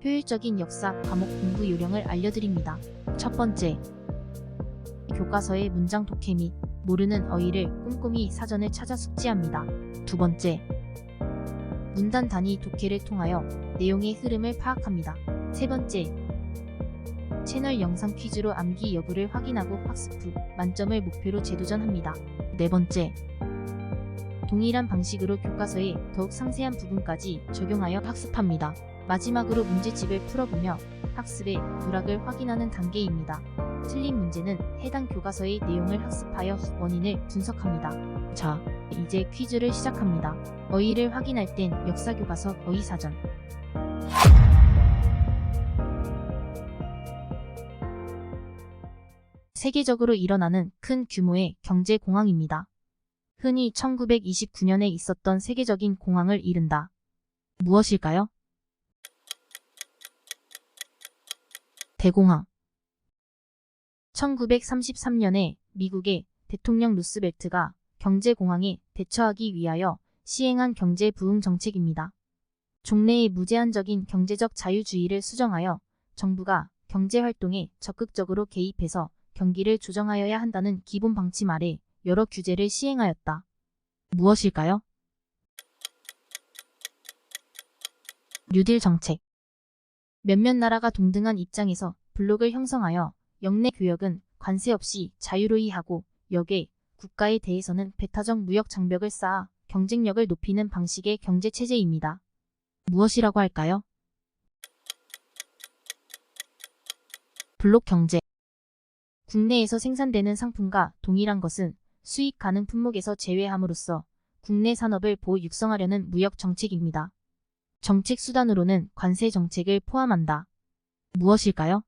효율적인 역사 과목 공부 요령을 알려드립니다. 첫 번째, 교과서의 문장 독해 및 모르는 어휘를 꼼꼼히 사전을 찾아 숙지합니다. 두 번째, 문단 단위 독해를 통하여 내용의 흐름을 파악합니다. 세 번째, 채널 영상 퀴즈로 암기 여부를 확인하고 학습 후 만점을 목표로 재도전합니다. 네 번째, 동일한 방식으로 교과서의 더욱 상세한 부분까지 적용하여 학습합니다. 마지막으로 문제집을 풀어보며 학습의 누락을 확인하는 단계입니다. 틀린 문제는 해당 교과서의 내용을 학습하여 원인을 분석합니다. 자, 이제 퀴즈를 시작합니다. 어휘를 확인할 땐 역사교과서 어휘사전. 세계적으로 일어나는 큰 규모의 경제 공황입니다. 흔히 1929년에 있었던 세계적인 공황을 이른다. 무엇일까요? 대공황. 1933년에 미국의 대통령 루스벨트가 경제공황에 대처하기 위하여 시행한 경제 부흥 정책입니다. 종래의 무제한적인 경제적 자유주의를 수정하여 정부가 경제활동에 적극적으로 개입해서 경기를 조정하여야 한다는 기본 방침 아래 여러 규제를 시행하였다. 무엇일까요? 뉴딜 정책. 몇몇 나라가 동등한 입장에서 블록을 형성하여 역내 교역은 관세 없이 자유로이 하고 역의 국가에 대해서는 배타적 무역 장벽을 쌓아 경쟁력을 높이는 방식의 경제체제입니다. 무엇이라고 할까요? 블록 경제. 국내에서 생산되는 상품과 동일한 것은 수입 가능 품목에서 제외함으로써 국내 산업을 보호 육성하려는 무역 정책입니다. 정책 수단으로는 관세 정책을 포함한다. 무엇일까요?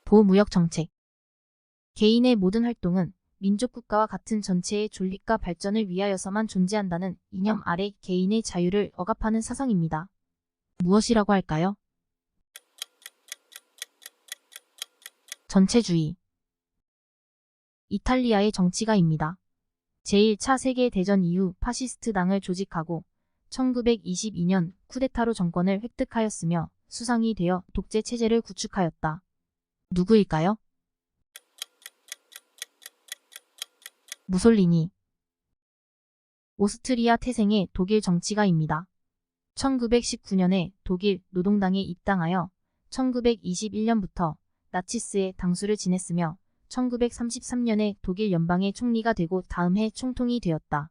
보호무역 정책. 개인의 모든 활동은 민족국가와 같은 전체의 존립과 발전을 위하여서만 존재한다는 이념 아래 개인의 자유를 억압하는 사상입니다. 무엇이라고 할까요? 전체주의. 이탈리아의 정치가입니다. 제1차 세계대전 이후 파시스트 당을 조직하고 1922년 쿠데타로 정권을 획득하였으며 수상이 되어 독재 체제를 구축하였다. 누구일까요? 무솔리니. 오스트리아 태생의 독일 정치가입니다. 1919년에 독일 노동당에 입당하여 1921년부터 나치스의 당수를 지냈으며 1933년에 독일 연방의 총리가 되고 다음 해 총통이 되었다.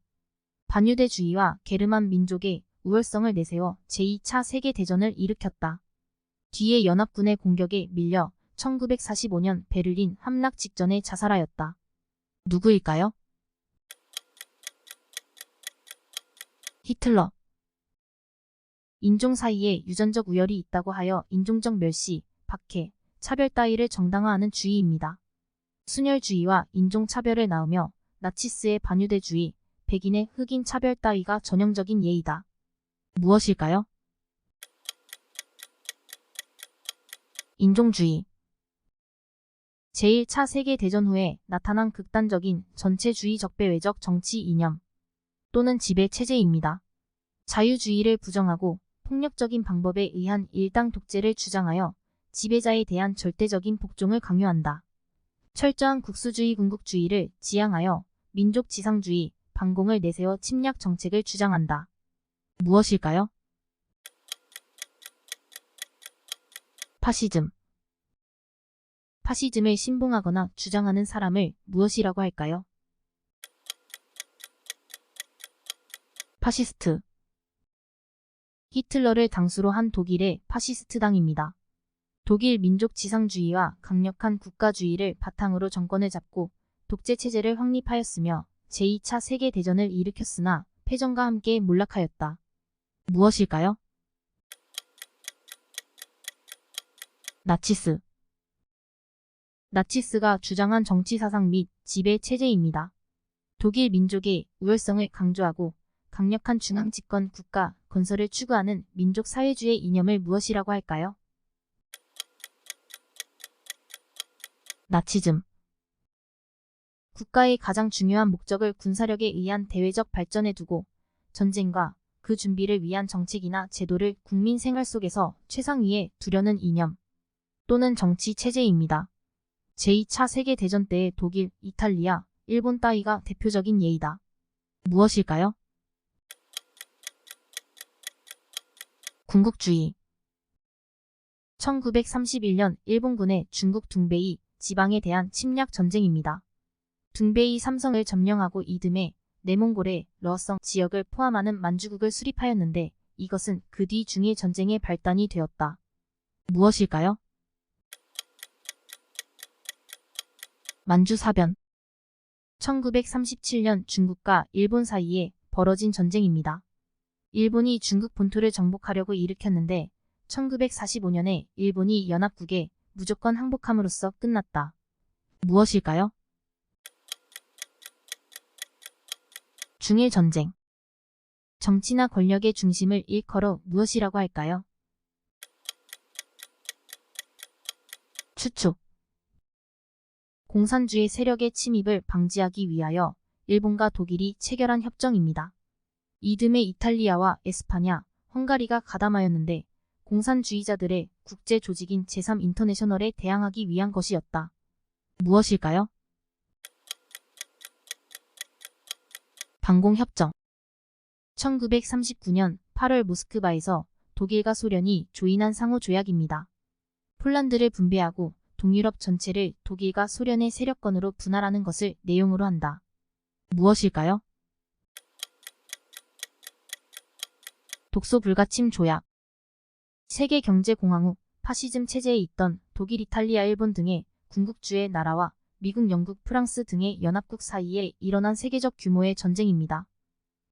반유대주의와 게르만 민족의 우월성을 내세워 제2차 세계대전을 일으켰다. 뒤에 연합군의 공격에 밀려 1945년 베를린 함락 직전에 자살하였다. 누구일까요? 히틀러. 인종 사이에 유전적 우열이 있다고 하여 인종적 멸시, 박해, 차별 따위를 정당화하는 주의입니다. 순혈주의와 인종차별을 낳으며 나치스의 반유대주의, 백인의 흑인 차별 따위가 전형적인 예이다. 무엇일까요? 인종주의. 제1차 세계대전 후에 나타난 극단적인 전체주의 적배회적 정치 이념 또는 지배체제입니다. 자유주의를 부정하고 폭력적인 방법에 의한 일당 독재를 주장하여 지배자에 대한 절대적인 복종을 강요한다. 철저한 국수주의 군국주의를 지향하여 민족 지상주의, 반공을 내세워 침략 정책을 주장한다. 무엇일까요? 파시즘. 파시즘을 신봉하거나 주장하는 사람을 무엇이라고 할까요? 파시스트. 히틀러를 당수로 한 독일의 파시스트당입니다. 독일 민족 지상주의와 강력한 국가주의를 바탕으로 정권을 잡고 독재체제를 확립하였으며 제2차 세계대전을 일으켰으나 패전과 함께 몰락하였다. 무엇일까요? 나치스. 나치스가 주장한 정치사상 및 지배체제입니다. 독일 민족의 우월성을 강조하고 강력한 중앙집권 국가 건설을 추구하는 민족사회주의 이념을 무엇이라고 할까요? 나치즘. 국가의 가장 중요한 목적을 군사력에 의한 대외적 발전에 두고 전쟁과 그 준비를 위한 정책이나 제도를 국민 생활 속에서 최상위에 두려는 이념 또는 정치 체제입니다. 제2차 세계대전 때의 독일, 이탈리아, 일본 따위가 대표적인 예이다. 무엇일까요? 군국주의. 1931년 일본군의 중국 둥베이 지방에 대한 침략 전쟁입니다. 둥베이 삼성을 점령하고 이듬해 내몽골의 러성 지역을 포함하는 만주국을 수립하였는데 이것은 그 뒤 중일 전쟁의 발단이 되었다. 무엇일까요? 만주사변. 1937년 중국과 일본 사이에 벌어진 전쟁입니다. 일본이 중국 본토를 정복하려고 일으켰는데 1945년에 일본이 연합국에 무조건 항복함으로써 끝났다. 무엇일까요? 중일 전쟁. 정치나 권력의 중심을 일컬어 무엇이라고 할까요? 추축. 공산주의 세력의 침입을 방지하기 위하여 일본과 독일이 체결한 협정입니다. 이듬해 이탈리아와 에스파냐, 헝가리가 가담하였는데 공산주의자들의 국제 조직인 제3인터내셔널에 대항하기 위한 것이었다. 무엇일까요? 방공협정. 1939년 8월 모스크바에서 독일과 소련이 조인한 상호조약입니다. 폴란드를 분배하고 동유럽 전체를 독일과 소련의 세력권으로 분할하는 것을 내용으로 한다. 무엇일까요? 독소 불가침 조약. 세계경제공황 후 파시즘 체제에 있던 독일, 이탈리아, 일본 등의 군국주의 나라와 미국, 영국, 프랑스 등의 연합국 사이에 일어난 세계적 규모의 전쟁입니다.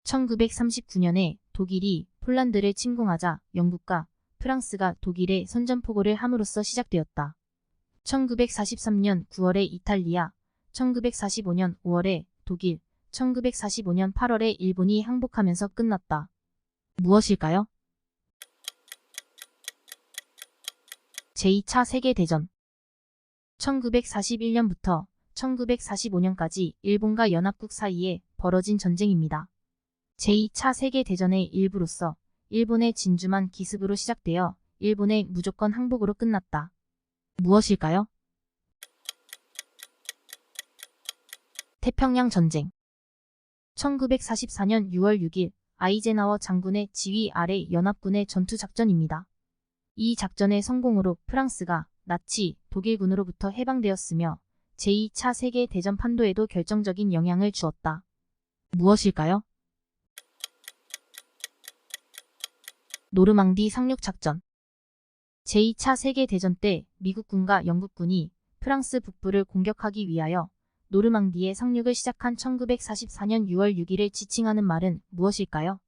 1939년에 독일이 폴란드를 침공하자 영국과 프랑스가 독일에 선전포고를 함으로써 시작되었다. 1943년 9월에 이탈리아, 1945년 5월에 독일, 1945년 8월에 일본이 항복하면서 끝났다. 무엇일까요? 제2차 세계대전. 1941년부터 1945년까지 일본과 연합국 사이에 벌어진 전쟁입니다. 제2차 세계대전의 일부로서 일본의 진주만 기습으로 시작되어 일본의 무조건 항복으로 끝났다. 무엇일까요? 태평양 전쟁. 1944년 6월 6일 아이젠하워 장군의 지휘 아래 연합군의 전투작전입니다. 이 작전의 성공으로 프랑스가 나치 독일군으로부터 해방되었으며 제2차 세계대전 판도에도 결정적인 영향을 주었다. 무엇일까요? 노르망디 상륙작전. 제2차 세계대전 때 미국군과 영국군이 프랑스 북부를 공격하기 위하여 노르망디에 상륙을 시작한 1944년 6월 6일을 지칭하는 말은 무엇일까요?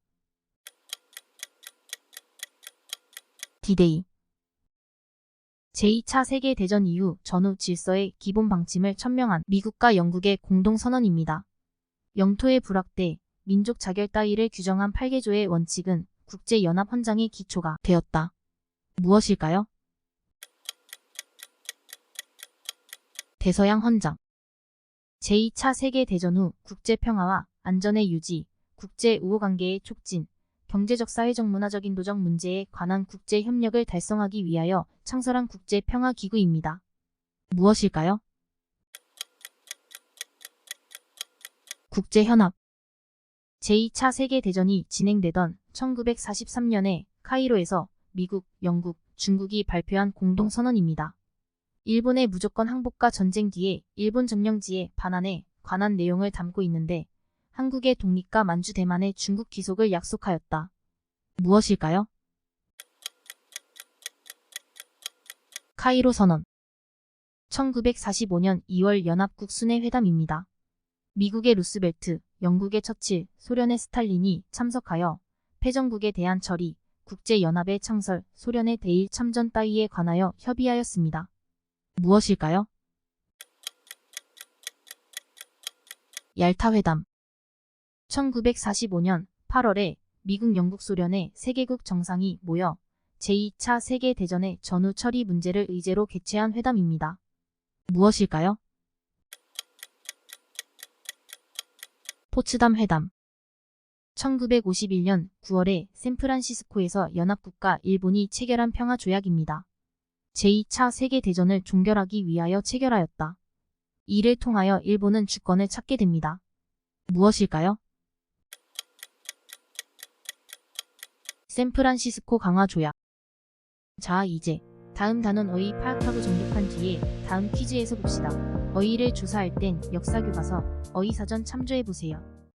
디데이. 제2차 세계대전 이후 전후 질서의 기본 방침을 천명한 미국과 영국의 공동선언입니다. 영토의 불확대, 민족 자결 따위를 규정한 8개조의 원칙은 국제연합헌장의 기초가 되었다. 무엇일까요? 대서양 헌장. 제2차 세계대전 후 국제평화와 안전의 유지, 국제우호관계의 촉진, 경제적, 사회적, 문화적, 인도적 문제에 관한 국제협력을 달성하기 위하여 창설한 국제평화기구입니다. 무엇일까요? 국제현합. 제2차 세계대전이 진행되던 1943년에 카이로에서 미국, 영국, 중국이 발표한 공동선언입니다. 일본의 무조건 항복과 전쟁 뒤에 일본 점령지의 반환에 관한 내용을 담고 있는데 한국의 독립과 만주 대만의 중국 귀속을 약속하였다. 무엇일까요? 카이로 선언. 1945년 2월 연합국 순회회담입니다. 미국의 루스벨트, 영국의 처칠, 소련의 스탈린이 참석하여 패전국에 대한 처리, 국제연합의 창설, 소련의 대일 참전 따위에 관하여 협의하였습니다. 무엇일까요? 얄타회담. 1945년 8월에 미국, 영국, 소련의 3개국 정상이 모여 제2차 세계대전의 전후 처리 문제를 의제로 개최한 회담입니다. 무엇일까요? 포츠담 회담. 1951년 9월에 샌프란시스코에서 연합국가 일본이 체결한 평화조약입니다. 제2차 세계대전을 종결하기 위하여 체결하였다. 이를 통하여 일본은 주권을 찾게 됩니다. 무엇일까요? 샌프란시스코 강화조약. 자, 이제 다음 단원 어휘 파악하고 정립한 뒤에 다음 퀴즈에서 봅시다. 어휘를 조사할 땐 역사교과서, 어휘사전 참조해보세요.